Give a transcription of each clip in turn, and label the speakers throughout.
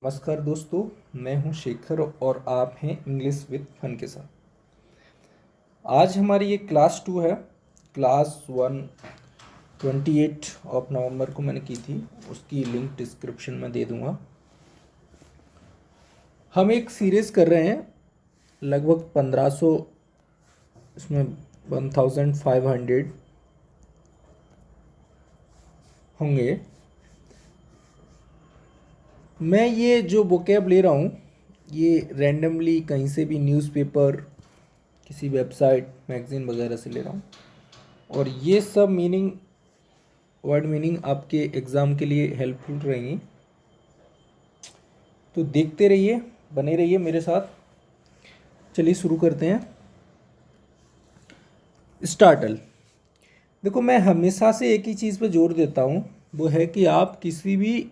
Speaker 1: नमस्कार दोस्तों, मैं हूं शेखर और आप हैं इंग्लिश विद फन के साथ। आज हमारी ये क्लास 2 है। क्लास 1 28 ऑफ नवंबर को मैंने की थी, उसकी लिंक डिस्क्रिप्शन में दे दूंगा। हम एक सीरीज़ कर रहे हैं, लगभग 1500, इसमें 1500 होंगे। मैं ये जो वोकैब ले रहा हूँ ये रैंडमली कहीं से भी, न्यूज़पेपर, किसी वेबसाइट, मैगज़ीन वगैरह से ले रहा हूँ, और ये सब वर्ड मीनिंग आपके एग्ज़ाम के लिए हेल्पफुल रहेंगी। तो देखते रहिए, बने रहिए मेरे साथ। चलिए शुरू करते हैं। स्टार्टल। देखो, मैं हमेशा से एक ही चीज़ पे जोर देता हूँ, वो है कि आप किसी भी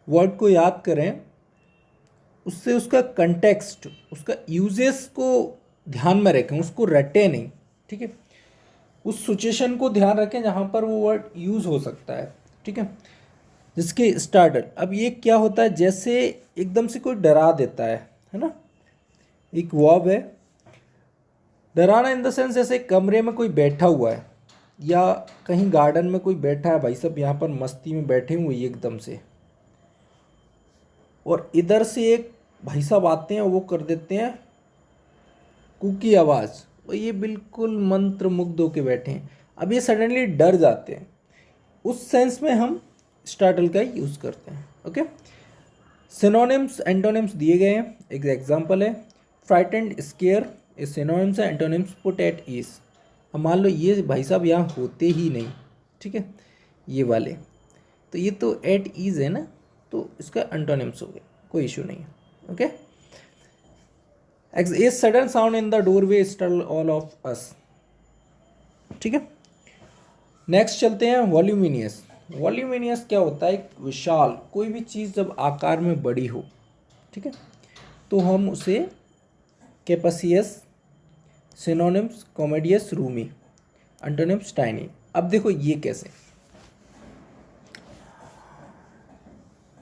Speaker 1: वर्ड को याद करें, उससे उसका कंटेक्स्ट, उसका यूजेस को ध्यान में रखें, उसको रटे नहीं। ठीक है, उस सिचुएशन को ध्यान रखें जहाँ पर वो वर्ड यूज़ हो सकता है। ठीक है, जिसके स्टार्टर। अब ये क्या होता है, जैसे एकदम से कोई डरा देता है ना। एक वर्ब है डराना, इन द सेंस जैसे कमरे में कोई बैठा हुआ है या कहीं गार्डन में कोई बैठा है, भाई साहब यहाँ पर मस्ती में बैठे हुए एकदम से, और इधर से एक भाई साहब आते हैं, वो कर देते हैं कुकी आवाज़, और ये बिल्कुल मंत्र मुग्ध होके बैठे हैं। अब ये सडनली डर जाते हैं, उस सेंस में हम स्टार्टल का यूज़ करते हैं। ओके, सिनोनिम्स एंटोनिम्स दिए गए हैं। एक एग्जांपल है फ्राइटेंड, स्केयर, ये सिनोनिम्स है। Antonyms put at ease. अब मान लो ये भाई साहब यहाँ होते ही नहीं, ठीक है, ये वाले, तो ये तो एट ईज है ना, तो इसका एंटोनिम्स हो गया, कोई इशू नहीं है। Okay, a sudden sound in the doorway startle all of us. ठीक है, नेक्स्ट चलते हैं वॉल्यूमिनियस। वॉल्यूमिनियस क्या होता है, एक विशाल, कोई भी चीज़ जब आकार में बड़ी हो, ठीक है, तो हम उसे कैपेसियस, सिनोनिम्स कॉमेडियस, रूमी, एंटोनिम्स टाइनी। अब देखो ये कैसे,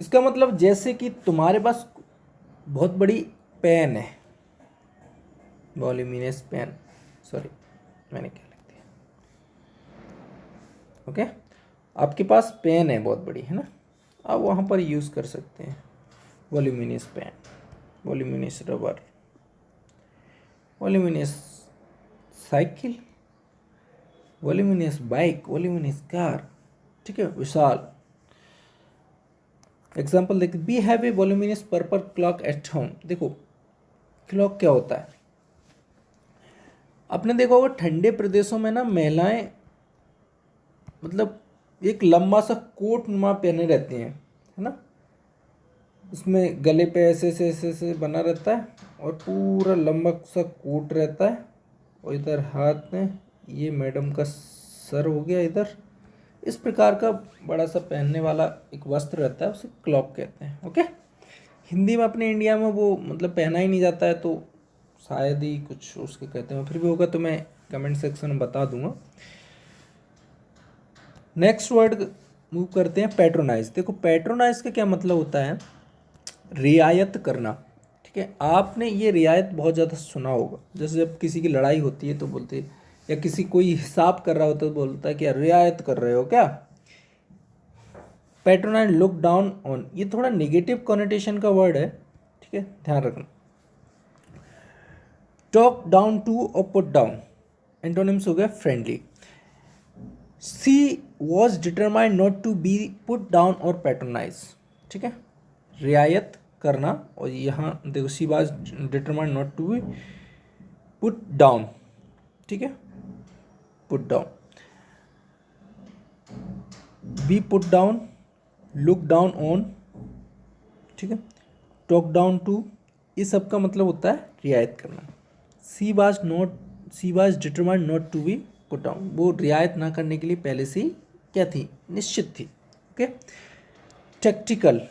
Speaker 1: इसका मतलब जैसे कि तुम्हारे पास बहुत बड़ी पेन है, वॉल्यूमिनियस पेन, सॉरी मैंने क्या लिख दिया। ओके, आपके पास पेन है बहुत बड़ी, है ना, आप वहाँ पर यूज़ कर सकते हैं voluminous pen, voluminous rubber, voluminous cycle, voluminous bike, voluminous car. ठीक है, विशाल। एग्जाम्पल देखिए, we have a voluminous purple clock at home. देखो क्लॉक क्या होता है, आपने देखा होगा ठंडे प्रदेशों में ना महिलाएं मतलब एक लंबा सा कोट नुमा पहने रहती हैं, है ना, इसमें गले पे ऐसे ऐसे ऐसे ऐसे बना रहता है और पूरा लंबा सा कोट रहता है, और इधर हाथ में ये मैडम का सर हो गया इधर, इस प्रकार का बड़ा सा पहनने वाला एक वस्त्र रहता है, उसे क्लॉक कहते हैं। ओके, हिंदी में अपने इंडिया में वो मतलब पहना ही नहीं जाता है, तो शायद ही कुछ उसके कहते हैं, फिर भी होगा तो मैं कमेंट सेक्शन में बता दूंगा। नेक्स्ट वर्ड मूव करते हैं, पैट्रोनाइज। देखो पैट्रोनाइज का क्या मतलब होता है, रियायत करना। ठीक है, आपने ये रियायत बहुत ज़्यादा सुना होगा, जैसे जब किसी की लड़ाई होती है तो बोलते हैं, या किसी कोई हिसाब कर रहा होता है तो बोलता है क्या, रियायत कर रहे हो क्या। पैट्रोनाइज, लुक डाउन ऑन, ये थोड़ा नेगेटिव कॉनोटेशन का वर्ड है, ठीक है, ध्यान रखना। टॉक डाउन टू और पुट डाउन, एंटोनिम्स हो गया friendly. She was determined not to be put down और पैट्रोनाइज। ठीक है, रियायत करना, और यहाँ देखो she was determined not to be put down. ठीक है, put down, be put down, look down on, ठीक है, टॉक डाउन टू, ये सब का मतलब होता है रियायत करना। She was determined not to be put down, वो रियायत ना करने के लिए पहले से ही क्या थी, निश्चित थी। ओके, टैक्टिकल,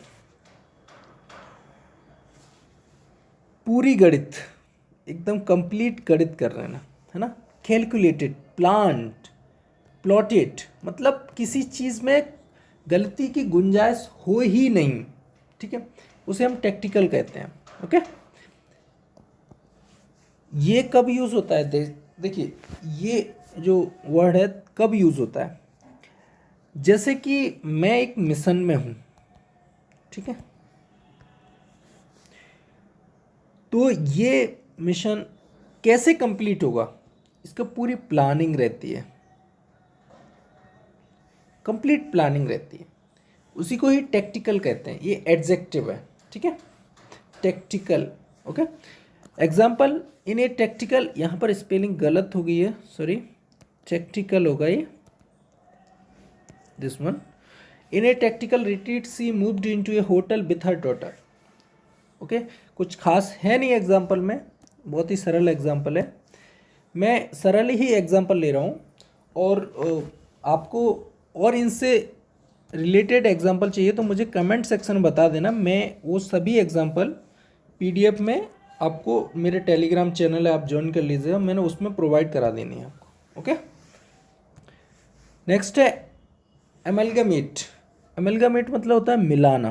Speaker 1: पूरी गणित, एकदम कंप्लीट गणित कर रहे हैं ना, है ना। कैलकुलेटेड, प्लांट, प्लॉटेड, मतलब किसी चीज़ में गलती की गुंजाइश हो ही नहीं। ठीक है, उसे हम टैक्टिकल कहते हैं। ओके, ये कब यूज होता है? देखिए, ये जो वर्ड है कब यूज होता है? जैसे कि मैं एक मिशन में हूं, ठीक है, तो ये मिशन कैसे कंप्लीट होगा, इसका पूरी प्लानिंग रहती है, कंप्लीट प्लानिंग रहती है, उसी को ही टैक्टिकल कहते हैं। ये एडजेक्टिव है, ठीक है, tactical. Okay, example in a tactical, यहाँ पर स्पेलिंग गलत हो गई है, सॉरी, टैक्टिकल होगा ये, this one. In a tactical retreat she moved into a hotel with her daughter. Okay, कुछ खास है नहीं एग्जाम्पल में, बहुत ही सरल एग्जाम्पल है, मैं सरल ही एग्जाम्पल ले रहा हूँ। और आपको और इनसे रिलेटेड एग्जाम्पल चाहिए तो मुझे कमेंट सेक्शन में बता देना, मैं वो सभी एग्जाम्पल पीडीएफ में आपको, मेरे टेलीग्राम चैनल है, आप ज्वाइन कर लीजिएगा, मैंने उसमें प्रोवाइड करा देनी है आपको। ओके, नेक्स्ट है एमलगमेट। एमलगमेट मतलब होता है मिलाना।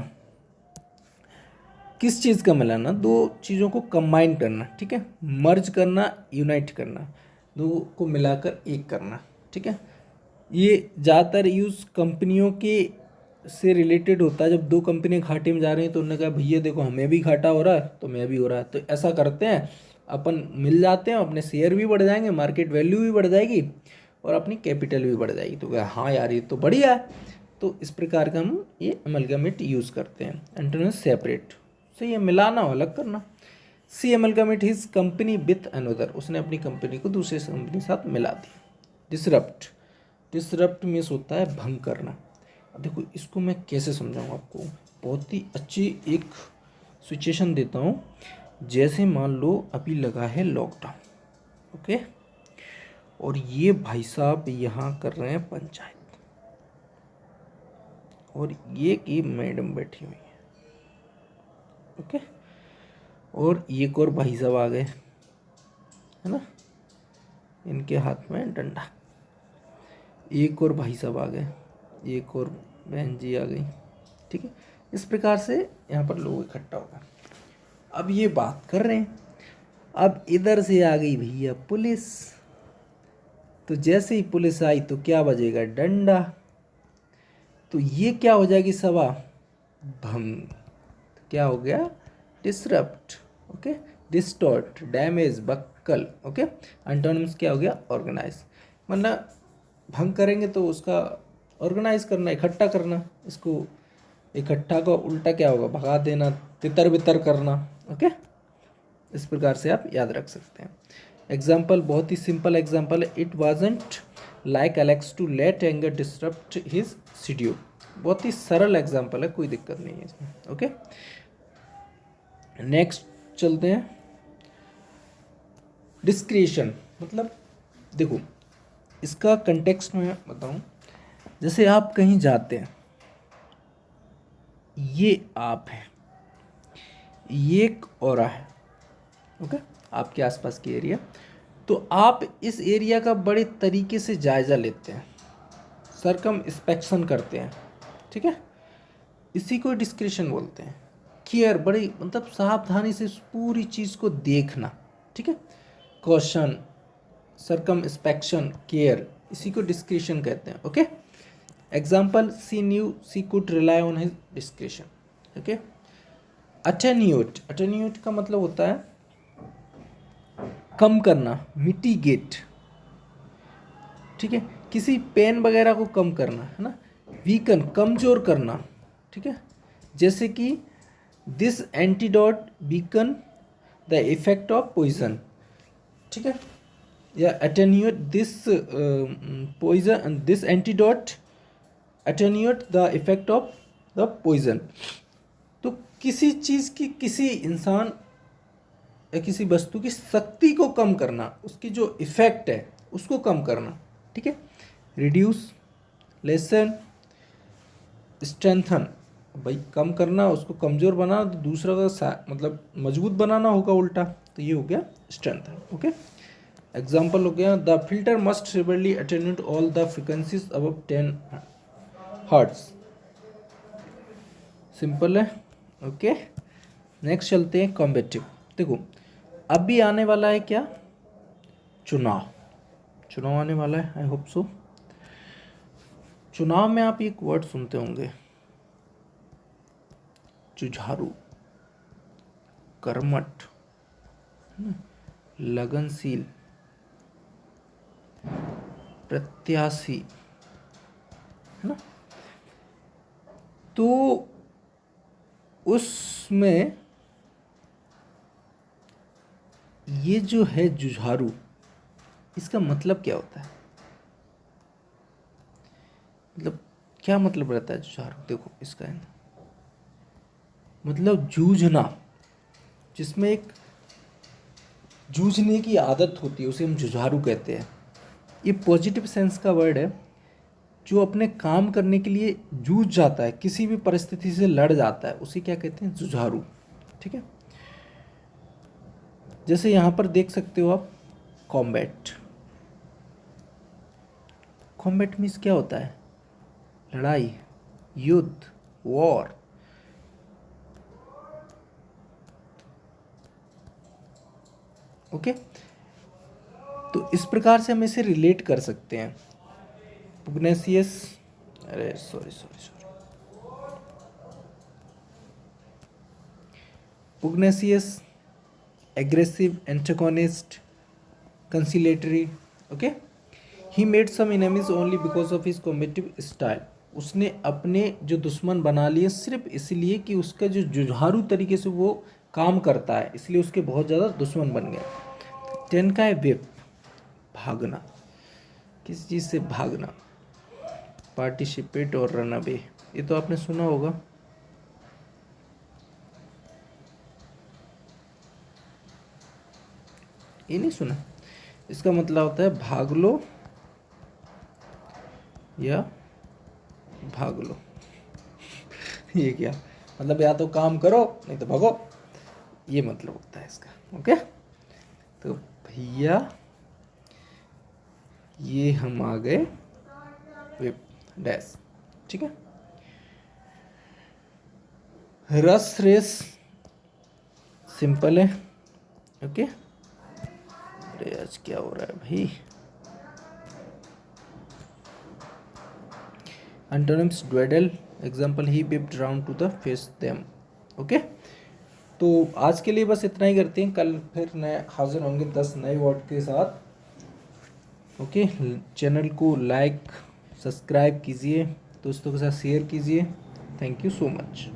Speaker 1: किस चीज़ का मिलाना? दो चीज़ों को कंबाइन करना, ठीक है, मर्ज करना, यूनाइट करना, दो को मिलाकर एक करना, ठीक है। ये ज़्यादातर यूज़ कंपनियों के से रिलेटेड होता है। जब दो कंपनी घाटे में जा रही हैं तो उन्होंने कहा भैया देखो हमें भी घाटा हो रहा है तो मैं भी हो रहा है, तो ऐसा करते हैं, अपन मिल जाते हैं, अपने शेयर भी बढ़ जाएंगे, मार्केट वैल्यू भी बढ़ जाएगी और अपनी कैपिटल भी बढ़ जाएगी। तो कहा हाँ यार ये तो बढ़िया है। तो इस प्रकार का हम ये अमलगमेट यूज़ करते हैं। एंटोनिम सेपरेट से ये मिलाना अलग करना। She amalgamate his company with another, उसने अपनी कंपनी को दूसरे कंपनी के साथ मिला दी। डिसरप्ट, डिसरप्ट मीन्स होता है भंग करना। अब देखो इसको मैं कैसे समझाऊँ आपको, बहुत ही अच्छी एक सिचुएशन देता हूँ। जैसे मान लो अभी लगा है लॉकडाउन, ओके, और ये भाई साहब यहाँ कर रहे हैं पंचायत, और ये की मैडम बैठी हुई है, ओके, और एक और भाई साहब आ गए, है ना, इनके हाथ में डंडा, एक और भाई साहब आ गए, एक और बहन जी आ गई, ठीक है। इस प्रकार से यहाँ पर लोग इकट्ठा हो गए। अब ये बात कर रहे हैं, अब इधर से आ गई भैया पुलिस, तो जैसे ही पुलिस आई तो क्या बजेगा? डंडा। तो ये क्या हो जाएगी सभा? भंग। तो क्या हो गया? Disrupt, okay, distort, damage, buckle, okay. Antonyms क्या हो गया? ऑर्गेनाइज, मतलब भंग करेंगे तो उसका ऑर्गेनाइज करना, इकट्ठा करना। इसको इकट्ठा का उल्टा क्या होगा? भगा देना, तितर बितर करना, ओके। इस प्रकार से आप याद रख सकते हैं। एग्जाम्पल बहुत ही सिंपल एग्जाम्पल है, it wasn't like Alex to let anger disturb his schedule. बहुत ही सरल एग्जाम्पल है, कोई दिक्कत नहीं है इसमें, ओके। नेक्स्ट चलते हैं, डिस्क्रिशन, मतलब देखो इसका कंटेक्स्ट में बताऊं, जैसे आप कहीं जाते हैं, ये आप हैं, ये एक औरा है, ओके, आपके आसपास की एरिया, तो आप इस एरिया का बड़े तरीके से जायज़ा लेते हैं, सरकम इंस्पेक्शन करते हैं, ठीक है, इसी को डिस्क्रिशन बोलते हैं। केयर, बड़ी मतलब सावधानी से उस पूरी चीज़ को देखना, ठीक है, कॉशन, सरकम इंस्पेक्शन, केयर, इसी को डिस्क्रिशन कहते हैं, okay. Example, she knew she could rely on his discretion, okay. Attenuate, attenuate का मतलब होता है कम करना, मिटिगेट, ठीक है, किसी पेन वगैरह को कम करना, है ना। वीकन, कमजोर करना, ठीक है, जैसे कि this antidote weaken the effect of poison, ठीक है, या attenuate this poison, this antidote attenuate the effect of the poison. तो किसी चीज़ की, किसी इंसान या किसी वस्तु की शक्ति को कम करना, उसकी जो इफेक्ट है उसको कम करना, ठीक है। रिड्यूस, लेसन, स्ट्रेंथन, भाई कम करना, उसको कमज़ोर बनाना, तो दूसरा का मतलब मजबूत बनाना होगा उल्टा, तो ये हो गया स्ट्रेंथन, ओके। एग्जाम्पल हो गया, the filter must severely attenuate all the frequencies above 10 hertz. Simple है, ओके। नेक्स्ट चलते हैं कॉम्बेटिव। देखो अभी आने वाला है क्या, चुनाव। चुनाव आने वाला है, आई होप सो। चुनाव में आप एक वर्ड सुनते होंगे, जुझारू, कर्मठ, लगनशील, प्रत्याशी, है ना। तो उसमें ये जो है जुझारू, इसका मतलब क्या होता है, मतलब क्या मतलब रहता है जुझारू। देखो इसका है मतलब जूझना, जिसमें एक जूझने की आदत होती है उसे हम जुझारू कहते हैं। ये पॉजिटिव सेंस का वर्ड है, जो अपने काम करने के लिए जूझ जाता है, किसी भी परिस्थिति से लड़ जाता है, उसे क्या कहते हैं, जुझारू। ठीक है, जैसे यहाँ पर देख सकते हो आप, कॉम्बैट। कॉम्बैट मीन्स क्या होता है, लड़ाई, युद्ध, वॉर। ओके, तो इस प्रकार से हम इसे रिलेट कर सकते हैं। पुग्नेसियस, अरे sorry, पुग्नेसियस, aggressive, antagonist, conciliatory. Okay, he made some enemies only because of his combative style. उसने अपने जो दुश्मन बना लिए सिर्फ इसलिए कि उसका जो जुझारू तरीके से वो काम करता है, इसलिए उसके बहुत ज़्यादा दुश्मन बन गए। 10 का है विप, भागना, किस चीज़ से भागना, पार्टिसिपेट और रन अवे, ये तो आपने सुना होगा। ये नहीं सुना, इसका मतलब होता है भाग लो या भाग लो। ये क्या मतलब, या तो काम करो नहीं तो भागो, ये मतलब होता है इसका। ओके, तो भैया ये हम आ गए विप डैश। ठीक है, रस रेस सिंपल है। ओके, अरे आज क्या हो रहा है भाई। Antonyms, dawdle, example he whipped round to the face them. Okay, तो आज के लिए बस इतना ही करते हैं, कल फिर नए हाजिर होंगे 10 नए वर्ड के साथ। ओके, चैनल को लाइक सब्सक्राइब कीजिए, दोस्तों के साथ शेयर कीजिए। Thank you so much.